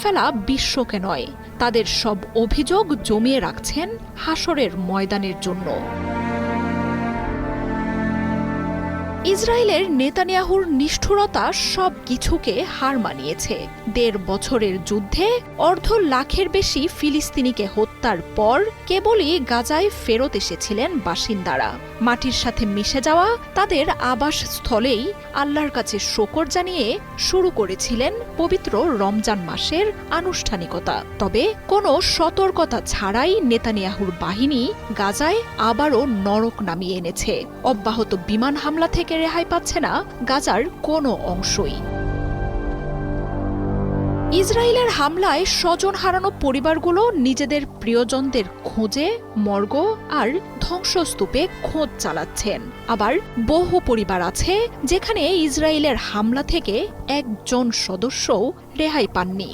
ফেলা বিশ্বকে নয়, তাদের সব অভিযোগ জমিয়ে রাখছেন হাসরের ময়দানের জন্য। ইসরায়েলের নেতানিয়াহুর নিষ্ঠুরতা সব কিছুকে হার মানিয়েছে। ১.৫ বছরের যুদ্ধে ২৫ লাখের বেশি ফিলিস্তিনিকে হত্যার পর কেবলই গাজায় ফেরত এসেছিলেন বাসিন্দারা। মাটির সাথে মিশে যাওয়া তাদের আবাসস্থলেই আল্লাহর কাছে শকর জানিয়ে শুরু করেছিলেন পবিত্র রমজান মাসের আনুষ্ঠানিকতা। তবে কোনো সতর্কতা ছাড়াই নেতানিয়াহুর বাহিনী গাজায় আবারও নরক নামিয়ে এনেছে। অব্যাহত বিমান হামলা থেকে রেহাই পাচ্ছে না গাজার কোনো অংশই। ইসরায়েলের হামলায় স্বজন হারানো পরিবারগুলো নিজেদের প্রিয়জনদের খোঁজে মর্গ আর ধ্বংসস্তূপে খোঁজ চালাচ্ছেন। আবার বহু পরিবার আছে যেখানে ইসরায়েলের হামলা থেকে একজন সদস্যও রেহাই পাননি।